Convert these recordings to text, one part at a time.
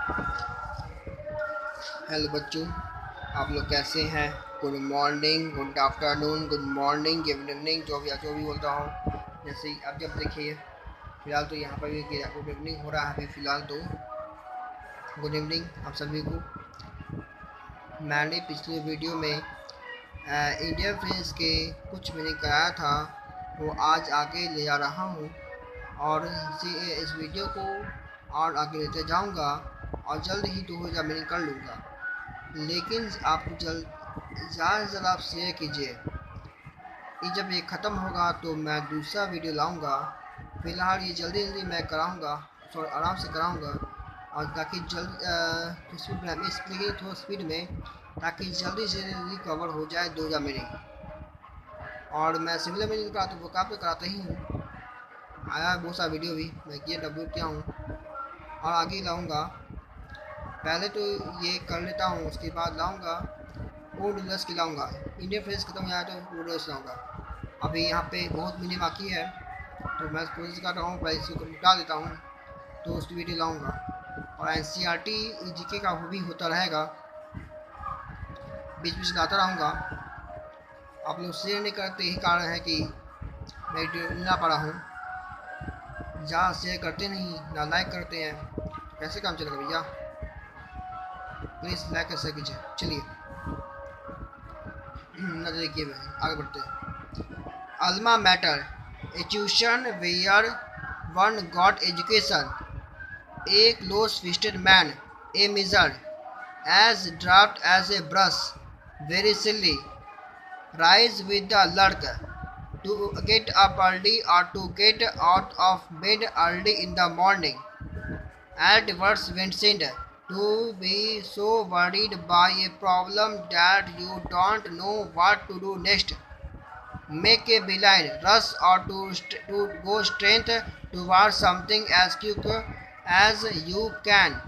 Hello बच्चों, आप लोग कैसे हैं? Good morning, good afternoon, good morning, good evening, जो भी बोल रहा हूँ। जैसे ही अब जब देखिए, फिलहाल तो यहाँ पर भी गुड इवनिंग हो रहा है। अभी फ़िलहाल तो गुड इवनिंग आप सभी को। मैंने पिछले वीडियो में इंडियन फ्रेंड्स के कुछ मैंने कराया था, वो आज आगे ले जा रहा हूँ और इस वीडियो को और आगे लेते जाऊँगा और जल्द ही 2000 मैंने कर लूँगा। लेकिन आप ज़्यादा से ज़्यादा आप शेयर कीजिए कि जब ये ख़त्म होगा तो मैं दूसरा वीडियो लाऊंगा। फ़िलहाल ये जल्दी जल्दी मैं कराऊंगा, थोड़ा आराम से कराऊंगा और ताकि स्पीड में इसलिए थोड़ा स्पीड में, ताकि जल्दी से जल्दी कवर हो जाए 2000 मिनट। और मैं सिमिलर मीनिंग कराता हूँ, वो काफ़ी कराता ही हूँ। आया है बहुत सारा वीडियो भी मैं किया अपलोड किया हूँ और आगे लाऊँगा। पहले तो ये कर लेता हूँ, उसके बाद लाऊँगा वो डीलर्स की लाऊँगा। इंडियन फ्रेंड्स खत्म हो जाए तो वो डीलर्स लाऊँगा। अभी यहाँ पे बहुत महीने बाकी है तो मैं कोशिश कर रहा हूँ पहले इसको निपटा देता हूँ, तो उसकी वीडियो लाऊँगा। और NCERT जीके का वो भी होता रहेगा, बीच बीच लाता रहूँगा। आप लोग शेयर नहीं करते, यही कारण है कि मैं वीडियो नहीं ला पा रहा हूँ। जहाँ शेयर करते नहीं ना लाइक करते हैं तो कैसे काम चलेगा भैया? प्लीज़ लाइक कर शेयर कीजिए। चलिए ना देखिए, आगे बढ़ते हैं। Alma mater, a tuition where one got education, a close-fisted man, a measured, as draft as a brush, very silly, rise with the lark, to get up early or to get out of bed early in the morning, at words Vincent, to be so worried by a problem that you don't know what to do next. Make a beeline, rush or to go straight towards something as quick as you can.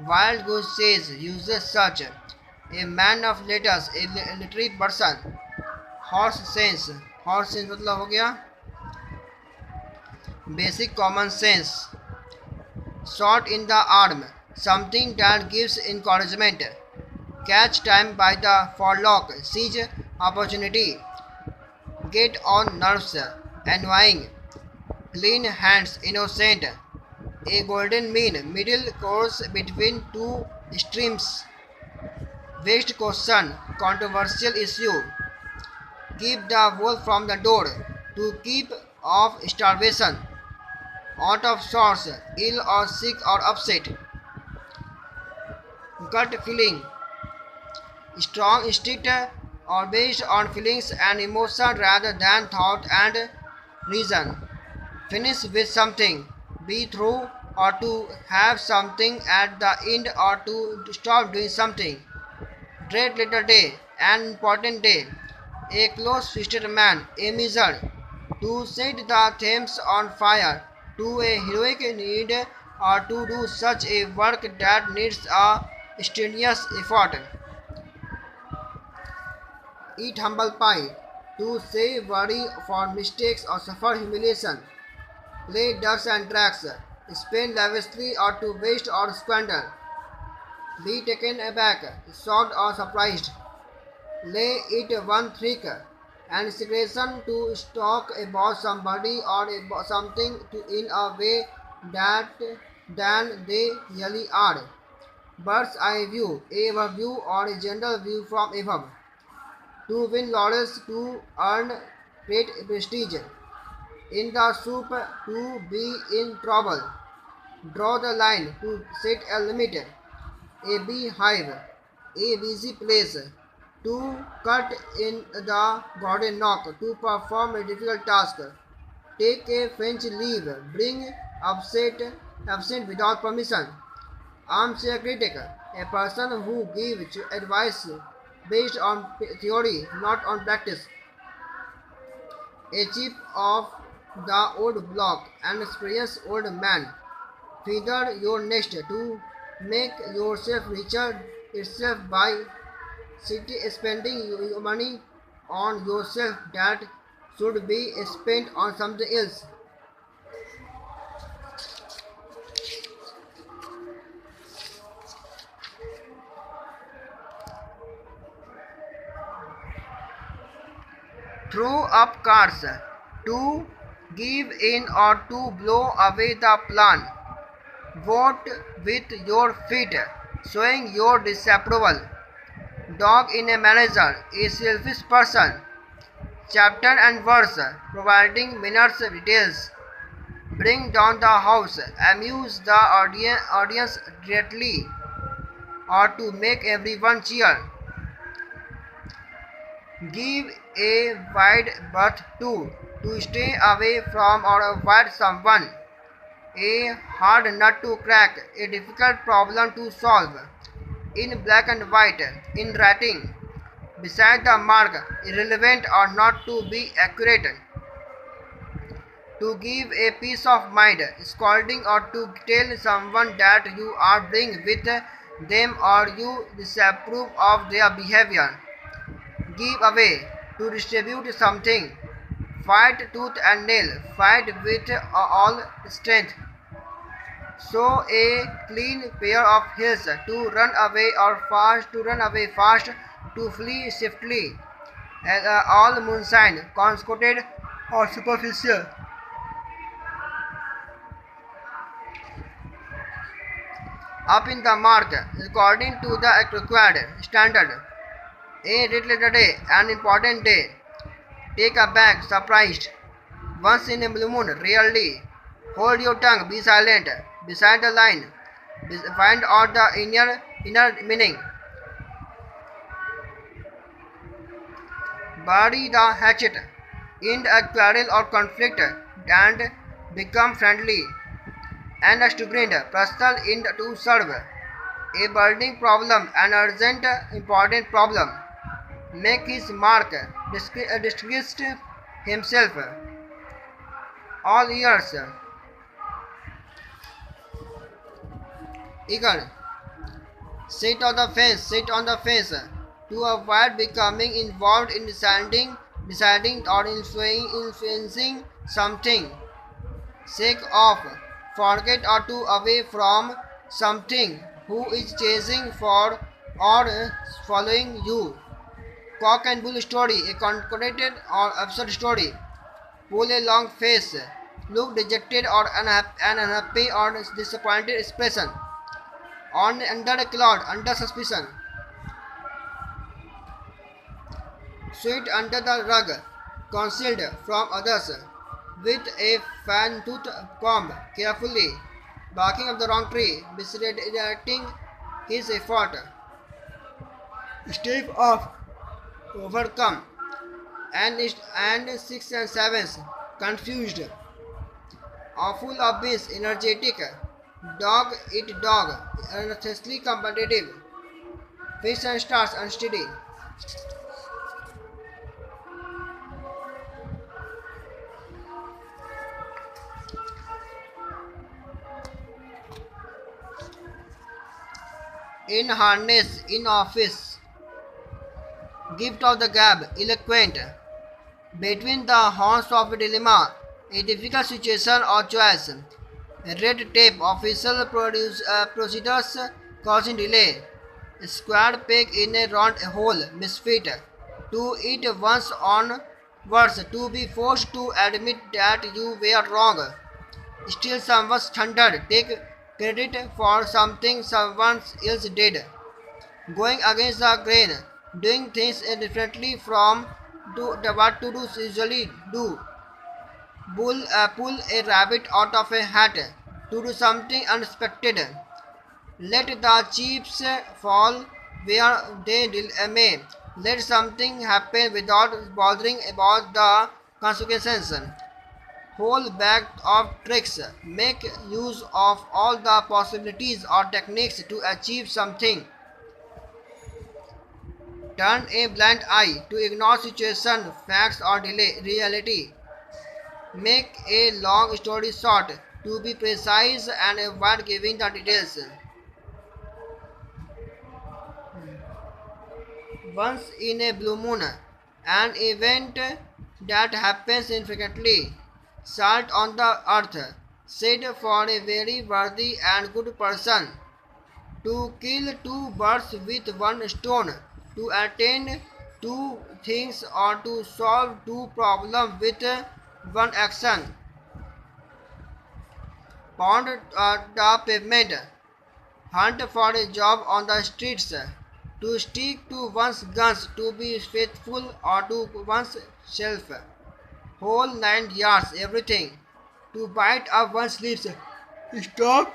Wild Goose says uses such. A man of letters, a literary person. Horse sense. Horse sense मतलब हो गया basic common sense. Shot in the arm, something that gives encouragement. Catch time by the forelock, seize opportunity. Get on nerves, annoying. Clean hands, innocent. A golden mean, middle course between two streams. Waste question, controversial issue. Keep the wolf from the door. To keep off starvation. Out of sorts, ill or sick or upset. Gut feeling, strong instinct or based on feelings and emotion rather than thought and reason. Finish with something, be through or to have something at the end or to stop doing something. Dread little day, an important day. A close-fisted man, a measure. To set the themes on fire, to a heroic need or to do such a work that needs a strenuous effort. Eat humble pie, to say worry for mistakes or suffer humiliation. Play ducks and dragons, spend lavishly or to waste or squander. Be taken aback, shocked or surprised. Lay it one trick, and secretion to talk about somebody or about something in a way that than they really are. Bird's eye view, a view or a general view from above. To win laurels, to earn great prestige. In the soup, to be in trouble. Draw the line, to set a limit. A beehive, a busy place. To cut in the garden knock, to perform a difficult task. Take a French leave, bring absent without permission. Armchair critic, a person who gives advice based on theory, not on practice. A chief of the old block, an experienced old man. Feather your nest to make yourself richer itself by spending your money on yourself that should be spent on something else. throw up cards, to give in or to blow away the plan. Vote with your feet, showing your disapproval. Dog in a manager, a selfish person. Chapter and verse, providing minutes details. Bring down the house, amuse the audience directly, or to make everyone cheer. Give a wide berth to stay away from or avoid someone. A hard nut to crack, a difficult problem to solve. In black and white, in writing. Beside the mark, irrelevant or not to be accurate. To give a peace of mind, scolding or to tell someone that you are being with them or you disapprove of their behavior. Give away, to distribute something. Fight tooth and nail, fight with all strength. Show a clean pair of heels, to run away or fast, to run away fast, to flee swiftly. All moonshine, concentrated or superficial. Up in the mark, according to the required standard. A little day, an important day. Take a bag, surprised. Once in a blue moon, rarely. Hold your tongue, be silent. Beside the line, find out the inner meaning. Bury the hatchet. End a quarrel or conflict and become friendly. And a student, personal end to serve. A burning problem, an urgent, important problem. Make his mark, distinguished himself. All ears. Eager. Sit on the fence. To avoid becoming involved in deciding or influencing something. Shake off. Forget or to away from something who is chasing for or following you. Cock and bull story, a concocted or absurd story. Pull a long face. Look dejected or unhappy or disappointed expression. On under a cloud, under suspicion. Sweet under the rug, concealed from others. With a fan tooth comb, carefully. Barking up the wrong tree, misdirecting his effort. Stave off, overcome. And six and sevens, confused. Awful of beans, energetic. Dog eat dog, unnecessarily competitive. Fish and stars, unsteady. In harness, in office. Gift of the gab, eloquent. Between the horns of a dilemma, a difficult situation or choice. Red tape, official procedures causing delay. Square peg in a round hole, misfit. To eat one's own words, to be forced to admit that you were wrong. Steal someone's thunder, take credit for something someone else did. Going against the grain, doing things differently from what to do usually do. Pull a rabbit out of a hat, to do something unexpected. Let the chips fall where they may. Let something happen without bothering about the consequences. Whole bag of tricks. Make use of all the possibilities or techniques to achieve something. Turn a blind eye to ignore situation, facts or reality. Make a long story short to be precise and avoid giving the details. Once in a blue moon, an event that happens infrequently. Salt on the earth, said for a very worthy and good person. To kill two birds with one stone, to attain two things or to solve two problems with one action. Pound the pavement. Hunt for a job on the streets. To stick to one's guns, to be faithful or to one's self. Whole 9 yards, everything. To bite up one's lips. Stop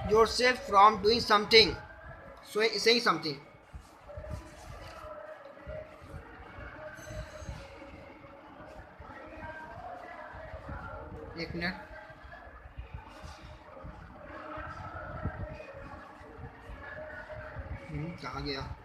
yourself from doing something. Saying something. एक minute कहाँ गया